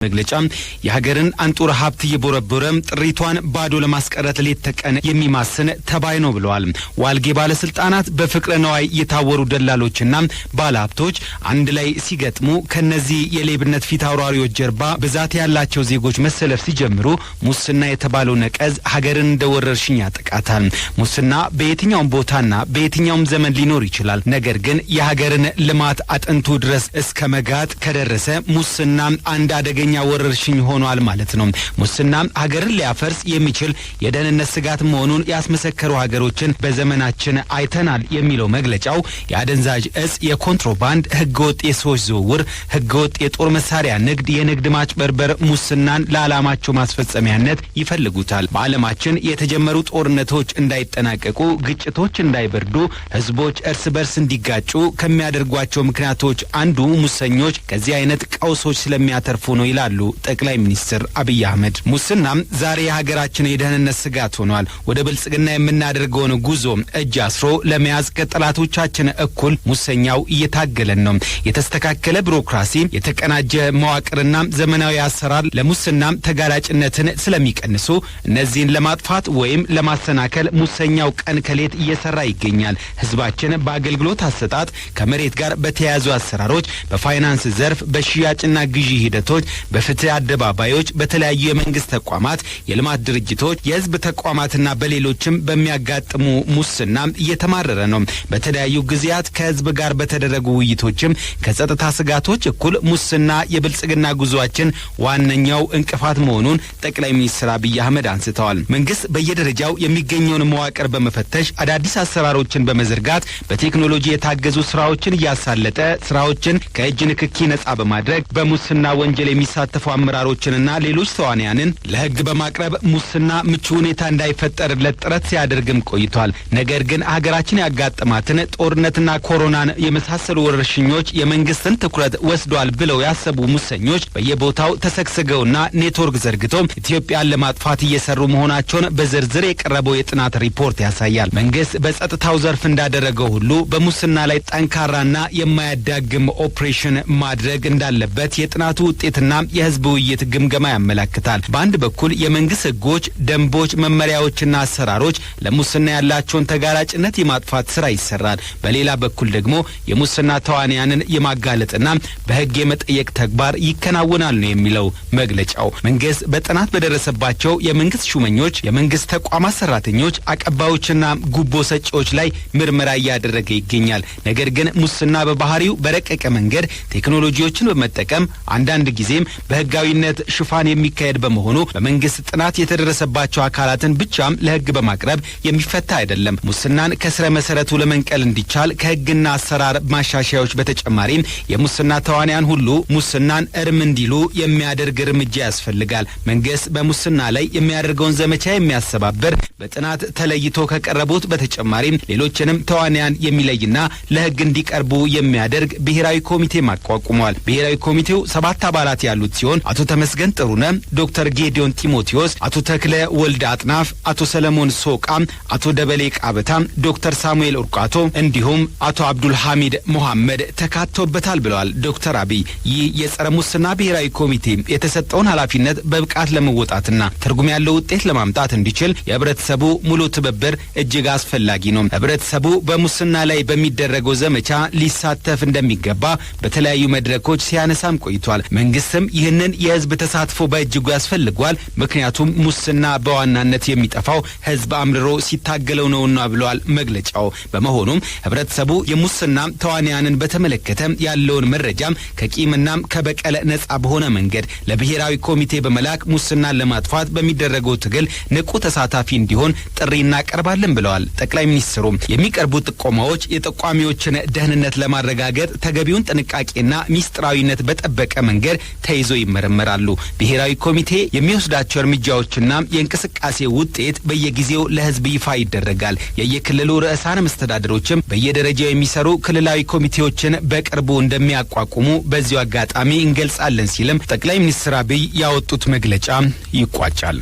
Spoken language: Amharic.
መግለጫ የሀገርን አንጡራ ሀብት እየቦረቦረም ጥሪቷን ባዶ ለማስቀረት ሌት ተቀን የሚማስን ተባይ ነው ብለዋል። ዋልጌ ባለስልጣናት በፍቅረ ነዋይ የታወሩ ደላሎችና ባለሀብቶች አንድ ላይ ሲገጥሙ ከነዚህ የሌብነት ፊት አውራሪዎች ጀርባ ብዛት ያላቸው ዜጎች መሰለፍ ሲጀምሩ ሙስና የተባለው ነቀዝ ሀገርን እንደወረርሽኝ ያጠቃታል። ሙስና በየትኛውም ቦታና በየትኛውም ዘመን ሊኖር ይችላል። ነገር ግን የሀገርን ልማት አጥንቱ ድረስ እስከ መጋጥ ከደረሰ ሙስና አንድ አደገኛ ወረርሽኝ ሆኗል ማለት ነው። ሙስና ሀገርን ሊያፈርስ የሚችል የደህንነት ስጋት መሆኑን ያስመሰከሩ ሀገሮችን በዘመናችን አይተናል የሚለው መግለጫው የአደንዛዥ እጽ፣ የኮንትሮባንድ ህገወጥ የሰዎች ዝውውር፣ ህገወጥ የጦር መሳሪያ ንግድ፣ የንግድ ማጭበርበር ሙስናን ለዓላማቸው ማስፈጸሚያነት ይፈልጉታል። በዓለማችን የተጀመሩ ጦርነቶች እንዳይጠናቀቁ፣ ግጭቶች እንዳይበርዱ፣ ህዝቦች እርስ በርስ እንዲጋጩ ከሚያደርጓቸው ምክንያቶች አንዱ ሙሰኞች ከዚህ አይነት ቀውሶች ስለሚያተርፉ ነው ይላሉ ጠቅላይ ሚኒስትር አብይ አህመድ። ሙስናም ዛሬ የሀገራችን የደህንነት ስጋት ሆኗል። ወደ ብልጽግና የምናደርገውን ጉዞ እጅ አስሮ ለመያዝ ከጠላቶቻችን እኩል ሙሰኛው እየታገለን ነው። የተስተካከለ ቢሮክራሲ፣ የተቀናጀ መዋቅርና ዘመናዊ አሰራር ለሙስና ተጋላጭነትን ስለሚቀንሱ እነዚህን ለማጥፋት ወይም ለማሰናከል ሙሰኛው ቀን ከሌት እየሰራ ይገኛል። ህዝባችን በአገልግሎት አሰጣጥ ከመሬት ጋር በተያያዙ አሰራሮች፣ በፋይናንስ ዘርፍ፣ በሽያጭና ግዢ ሂደቶች፣ በፍትህ አደባባዮች፣ በተለያዩ የመንግስት ተቋማት፣ የልማት ድርጅቶች፣ የህዝብ ተቋማትና በሌሎችም በሚያጋጥሙ ሙስና እየተማረረ ነው። በተለያዩ ጊዜያት ከህዝብ ጋር በተደረጉ ውይይቶችም ከጸጥታ ስጋቶች እኩል ሙስና የብልጽግና ጉዟችን ዋነኛው እንቅፋት መሆኑን ጠቅላይ ሚኒስትር አብይ አህመድ አንስተዋል። መንግስት በየደረጃው የሚገኘውን መዋቅር በመፈተሽ አዳዲስ አሰራሮችን በመዘርጋት በቴክኖሎጂ የታገዙ ስራዎችን እያሳለጠ ስራዎችን ከእጅ ንክኪ ነጻ በማድረግ በሙስና ወንጀል የሚሳተፉ አመራሮችንና ሌሎች ተዋንያንን ለህግ በማቅረብ ሙስና ምቹ ሁኔታ እንዳይፈጠርለት ጥረት ሲያደርግም ቆይቷል። ነገር ግን ሀገራችን ያጋጠማትን ጦርነትና ኮሮናን የመሳሰሉ ወረርሽኞች የመንግስትን ትኩረት ወስዷል ብለው ያሰቡ ሙሰኞች በየቦታው ተሰግስገውና ኔትወርክ ዘርግተው ኢትዮጵያን ለማጥፋት እየሰሩ መሆናቸውን በዝርዝር የቀረበው የጥናት ሪፖርት ያሳያል። መንግስት በጸጥታው ዘርፍ እንዳደረገው ሁሉ በሙስና ላይ ጠንካራና የማያዳግም ኦፕሬሽን ማድረግ እንዳለበት የጥናቱ ውጤትና የህዝብ ውይይት ግምገማ ያመለክታል። በአንድ በኩል የመንግስት ህጎች፣ ደንቦች፣ መመሪያዎችና አሰራሮች ለሙስና ያላቸውን ተጋላጭነት የማጥፋት ስራ ይሰራል። በሌላ በኩል ደግሞ የሙስና ተዋንያንን የማጋለጥና በህግ የመጠየቅ ተግባር ይከናወናል ነው የሚለው መግለጫው። መንግስት በጥናት በደረሰባቸው የመንግስት ሹመኞች፣ የመንግስት ተቋማት ሰራተኞች፣ አቀባዮችና ጉቦ ሰጪዎች ላይ ምርመራ እያደረገ ይገኛል። ነገር ግን ሙስና በባህሪው በረቀቀ መንገድ ቴክኖሎጂዎችን በመጠቀም አንዳንድ ጊዜም በህጋዊነት ሽፋን የሚካሄድ በመሆኑ በመንግስት ጥናት የተደረሰባቸው አካላትን ብቻም ለህግ በማቅረብ የሚፈታ አይደለም። ሙስናን ከስረ መሰረቱ ለመንቀል እንዲቻል ከህግና አሰራር ማሻሻያዎች በተጨማሪም የሙስና ተዋንያን ሁሉ ሙስናን እርም እንዲሉ የሚያደርግ እርምጃ ያስፈልጋል። መንግስት በሙስና ላይ የሚያደርገውን ዘመቻ የሚያስተባብር በጥናት ተለይቶ ከቀረቡት በተጨማሪም ሌሎችንም ተዋንያን የሚለይና ለህግ እንዲቀርቡ የሚያደርግ ብሔራዊ ኮሚቴ ማቋቁሟል። ብሔራዊ ኮሚቴው 7 አባላት ያሉት ሲሆን አቶ ተመስገን ጥሩነህ፣ ዶክተር ጌዲዮን ጢሞቴዎስ፣ አቶ ተክለ ወልድ አጥናፍ፣ አቶ ሰለሞን ሶቃ፣ አቶ ደበሌ ቃበታ፣ ዶክተር ሳሙኤል ኡርቃቶ እንዲሁም አቶ አብዱል ሐሚድ መሐመድ ተካተውበታል ብለዋል ዶክተር አብይ። ይህ የጸረ ሙስና ብሔራዊ ኮሚቴ የተሰጠውን ኃላፊነት በብቃት ለመወጣትና ትርጉም ያለው ውጤት ለማምጣት እንዲችል የህብረተሰቡ ሙሉ ትብብር እጅግ አስፈላጊ ነው። ህብረተሰቡ በሙስና ላይ በሚደረገው ዘመቻ ሊሳተፍ እንደሚገባ በተለያዩ መድረኮች ሲያነሳም ቆይቷል። መንግስትም ይህንን የህዝብ ተሳትፎ በእጅጉ ያስፈልጓል። ምክንያቱም ሙስና በዋናነት የሚጠፋው ህዝብ አምርሮ ሲታገለው ነውና ብለዋል መግለጫው። በመሆኑም ህብረተሰቡ የሙስና ተዋንያንን በተመለከተ ያለውን መረጃም ከቂምና ከበቀል ነጻ በሆነ መንገድ ለብሔራዊ ኮሚቴ በመላክ ሙስናን ለማጥፋት በሚደረገው ትግል ንቁ ተሳታፊ እንዲሆን ጥሪ እናቀርባለን ብለዋል ጠቅላይ ሚኒስትሩ። የሚቀርቡ ጥቆማዎች የጠቋሚዎችን ደህንነት ለማረጋገጥ ተገቢውን ጥንቃቄና ሚስጥራዊነት በጠበቀ መንገድ ተይዞ ይመረመራሉ። ብሔራዊ ኮሚቴ የሚወስዳቸው እርምጃዎችና የእንቅስቃሴ ውጤት በየጊዜው ለህዝብ ይፋ ይደረጋል። የየክልሉ ርዕሳነ መስተዳድሮችም በየደረጃው የሚሰሩ ክልላዊ ኮሚቴዎችን በቅርቡ እንደሚያቋቁሙ በዚሁ አጋጣሚ እንገልጻለን ሲልም ጠቅላይ ሚኒስትር አብይ ያወጡት መግለጫ ይቋጫል።